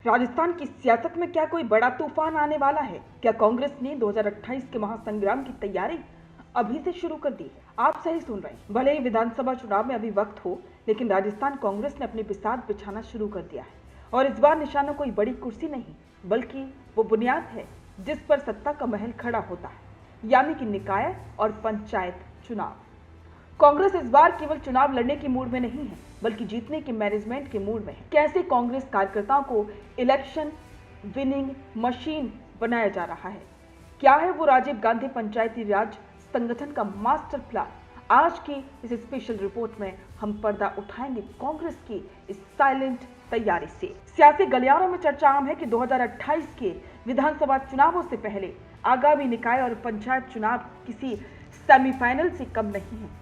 राजस्थान की सियासत में क्या कोई बड़ा तूफान आने वाला है? क्या कांग्रेस ने 2028 के महासंग्राम की तैयारी अभी से शुरू कर दी है? आप सही सुन रहे हैं। भले ही विधानसभा चुनाव में अभी वक्त हो, लेकिन राजस्थान कांग्रेस ने अपनी बिसात बिछाना शुरू कर दिया है। और इस बार निशाना कोई बड़ी कुर्सी नहीं, बल्कि वो बुनियाद है जिस पर सत्ता का महल खड़ा होता है, यानी कि निकाय और पंचायत चुनाव। कांग्रेस इस बार केवल चुनाव लड़ने की मूड में नहीं है, बल्कि जीतने के मैनेजमेंट के मूड में है। कैसे कांग्रेस कार्यकर्ताओं को इलेक्शन विनिंग मशीन बनाया जा रहा है? क्या है वो राजीव गांधी पंचायती राज संगठन का मास्टर प्लान? आज की इस स्पेशल रिपोर्ट में हम पर्दा उठाएंगे कांग्रेस की इस साइलेंट तैयारी से। सियासी गलियारों में चर्चा आम है कि 2028 के विधानसभा चुनावों से पहले आगामी निकाय और पंचायत चुनाव किसी सेमीफाइनल से कम नहीं है।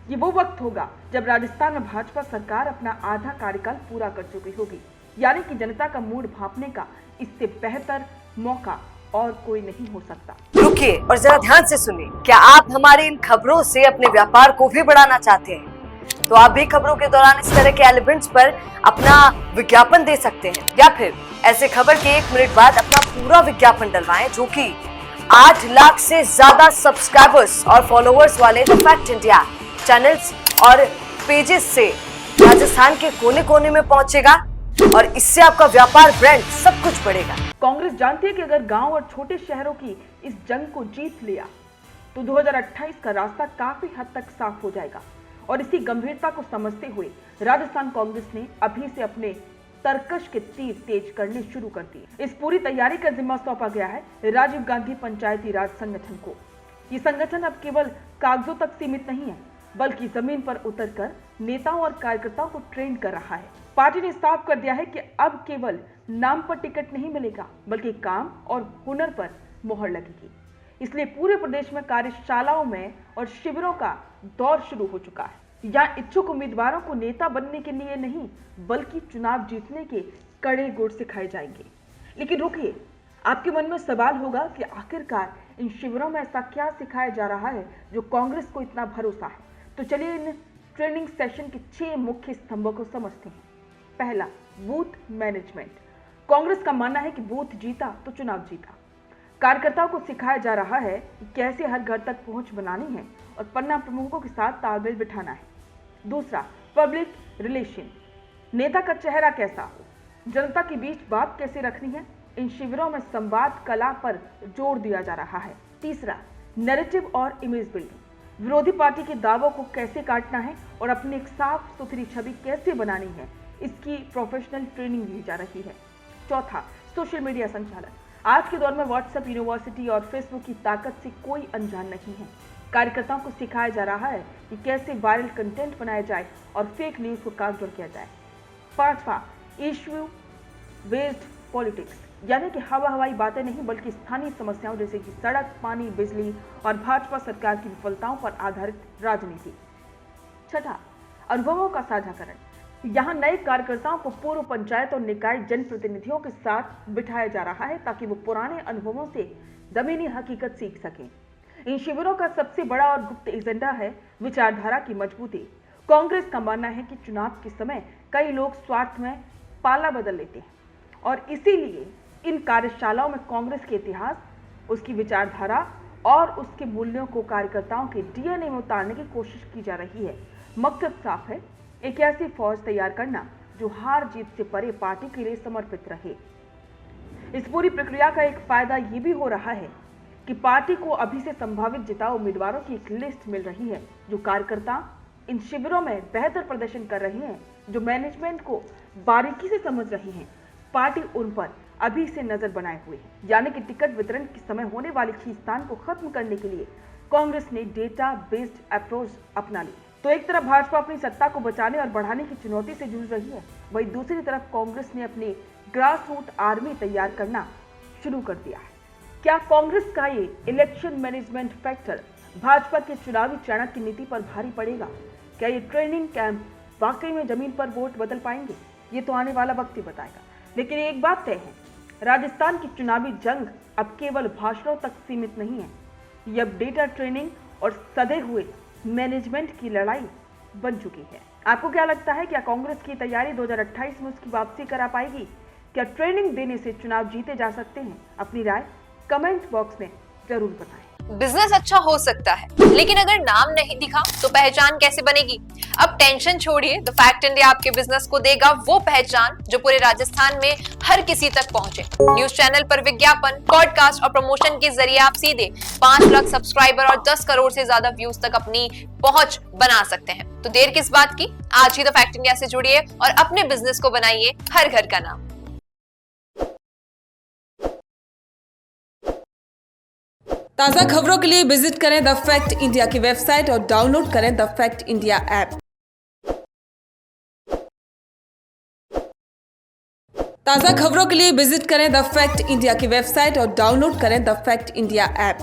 ये वो वक्त होगा जब राजस्थान में भाजपा सरकार अपना आधा कार्यकाल पूरा कर चुकी होगी, यानी कि जनता का मूड भांपने का इससे बेहतर मौका और कोई नहीं हो सकता। रुकिए और जरा ध्यान से सुनिए। क्या आप हमारी इन खबरों से अपने व्यापार को भी बढ़ाना चाहते हैं? तो आप भी खबरों के दौरान इस तरह के एलिमेंट्स पर अपना विज्ञापन दे सकते हैं, या फिर ऐसे खबर के 1 मिनट बाद अपना पूरा विज्ञापन डलवाएं, जो कि 8 लाख से ज्यादा सब्सक्राइबर्स और फॉलोअर्स वाले द फैक्ट इंडिया चैनल्स और पेजेस से राजस्थान के कोने कोने में पहुंचेगा और इससे आपका व्यापार ब्रांड सब कुछ बढ़ेगा। कांग्रेस जानती है कि अगर गांव और छोटे शहरों की इस जंग को जीत लिया तो 2028 का रास्ता काफी हद तक साफ हो जाएगा। और इसी गंभीरता को समझते हुए राजस्थान कांग्रेस ने अभी से अपने तरकश के तीर तेज करने शुरू कर दिए। इस पूरी तैयारी का जिम्मा सौंपा गया है राजीव गांधी पंचायती राज संगठन को। ये संगठन अब केवल कागजों तक सीमित नहीं है, बल्कि जमीन पर उतरकर नेताओं और कार्यकर्ताओं को ट्रेन कर रहा है। पार्टी ने साफ कर दिया है कि अब केवल नाम पर टिकट नहीं मिलेगा, बल्कि काम और हुनर पर मोहर लगेगी। इसलिए पूरे प्रदेश में कार्यशालाओं में और शिविरों का दौर शुरू हो चुका है। यहाँ इच्छुक उम्मीदवारों को नेता बनने के लिए नहीं, बल्कि चुनाव जीतने के कड़े गुर सिखाए जाएंगे। लेकिन रुकिए, आपके मन में सवाल होगा कि आखिरकार इन शिविरों में ऐसा क्या सिखाया जा रहा है जो कांग्रेस को इतना भरोसा है। तो चलिए इन ट्रेनिंग सेशन के 6 मुख्य स्तंभों को समझते हैं। पहला, बूथ मैनेजमेंट। कांग्रेस का मानना है कि बूथ जीता तो चुनाव जीता। कार्यकर्ताओं को सिखाया जा रहा है कि कैसे हर घर तक पहुंच बनानी है और पन्ना प्रमुखों के साथ तालमेल बिठाना है। दूसरा, पब्लिक रिलेशन। नेता का चेहरा कैसा हो, जनता के बीच बात कैसे रखनी है, इन शिविरों में संवाद कला पर जोर दिया जा रहा है। तीसरा, नैरेटिव और इमेज बिल्डिंग। विरोधी पार्टी के दावों को कैसे काटना है और अपनी एक साफ सुथरी छवि कैसे बनानी है, इसकी प्रोफेशनल ट्रेनिंग दी जा रही है। चौथा, सोशल मीडिया संचालन। आज के दौर में व्हाट्सएप यूनिवर्सिटी और फेसबुक की ताकत से कोई अनजान नहीं है। कार्यकर्ताओं को सिखाया जा रहा है कि कैसे वायरल कंटेंट बनाया जाए और फेक न्यूज को काउंटर किया जाए। पांचवा, इश्यू बेस्ड पॉलिटिक्स, यानी कि हवाई बातें नहीं, बल्कि स्थानीय समस्याओं जैसे कि सड़क, पानी, बिजली और भाजपा सरकार की विफलताओं पर आधारित राजनीति। छठा, अनुभवों का साझाकरण। यहाँ नए कार्यकर्ताओं को पूर्व पंचायत और निकाय जनप्रतिनिधियों के साथ बिठाया जा रहा है ताकि वो पुराने अनुभवों से जमीनी हकीकत सीख सकें। इन शिविरों का सबसे बड़ा और गुप्त एजेंडा है विचारधारा की मजबूती। कांग्रेस का मानना है कि चुनाव के समय कई लोग स्वार्थ में पाला बदल लेते हैं और इसीलिए इन कार्यशालाओं में कांग्रेस के इतिहास, उसकी विचारधारा और उसके मूल्यों को कार्यकर्ताओं के डीएनए में उतारने की कोशिश की जा रही है। मकसद साफ है, एक ऐसी फौज तैयार करना जो हार जीत से परे पार्टी के लिए समर्पित रहे। इस पूरी प्रक्रिया का एक फायदा ये भी हो रहा है कि पार्टी को अभी से संभावित जिताऊ उम्मीदवारों की एक लिस्ट मिल रही है। जो कार्यकर्ता इन शिविरों में बेहतर प्रदर्शन कर रहे हैं, जो मैनेजमेंट को बारीकी से समझ रही है, पार्टी उन पर अभी से नजर बनाए हुए है। यानी कि टिकट वितरण के समय होने वाली खींचतान को खत्म करने के लिए कांग्रेस ने डेटा बेस्ड अप्रोच अपना ली। तो एक तरफ भाजपा अपनी सत्ता को बचाने और बढ़ाने की चुनौती से जूझ रही है, वहीं दूसरी तरफ कांग्रेस ने अपनी ग्रास रूट आर्मी तैयार करना शुरू कर दिया है। क्या कांग्रेस का ये इलेक्शन मैनेजमेंट फैक्टर भाजपा के चुनावी चाणक्य नीति पर भारी पड़ेगा? क्या ये ट्रेनिंग कैंप वाकई में जमीन पर वोट बदल पाएंगे? ये तो आने वाला वक्त ही बताएगा। लेकिन एक बात तय है, राजस्थान की चुनावी जंग अब केवल भाषणों तक सीमित नहीं है। ये अब डेटा ट्रेनिंग और सधे हुए मैनेजमेंट की लड़ाई बन चुकी है। आपको क्या लगता है, क्या कांग्रेस की तैयारी 2028 में उसकी वापसी करा पाएगी? क्या ट्रेनिंग देने से चुनाव जीते जा सकते हैं? अपनी राय कमेंट बॉक्स में जरूर बताएं। बिजनेस अच्छा हो सकता है, लेकिन अगर नाम नहीं दिखा तो पहचान कैसे बनेगी? अब टेंशन छोड़िए, द फैक्ट इंडिया आपके बिजनेस को देगा वो पहचान जो पूरे राजस्थान में हर किसी तक पहुंचे। न्यूज चैनल पर विज्ञापन, पॉडकास्ट और प्रमोशन के जरिए आप सीधे 5 लाख सब्सक्राइबर और 10 करोड़ से ज्यादा व्यूज तक अपनी पहुंच बना सकते हैं। तो देर किस बात की, आज ही द फैक्ट इंडिया से जुड़िए और अपने बिजनेस को बनाइए हर घर का नाम। ताज़ा खबरों के लिए विजिट करें द फैक्ट इंडिया की वेबसाइट और डाउनलोड करें द फैक्ट इंडिया ऐप। ताज़ा खबरों के लिए विजिट करें द फैक्ट इंडिया की वेबसाइट और डाउनलोड करें द फैक्ट इंडिया ऐप।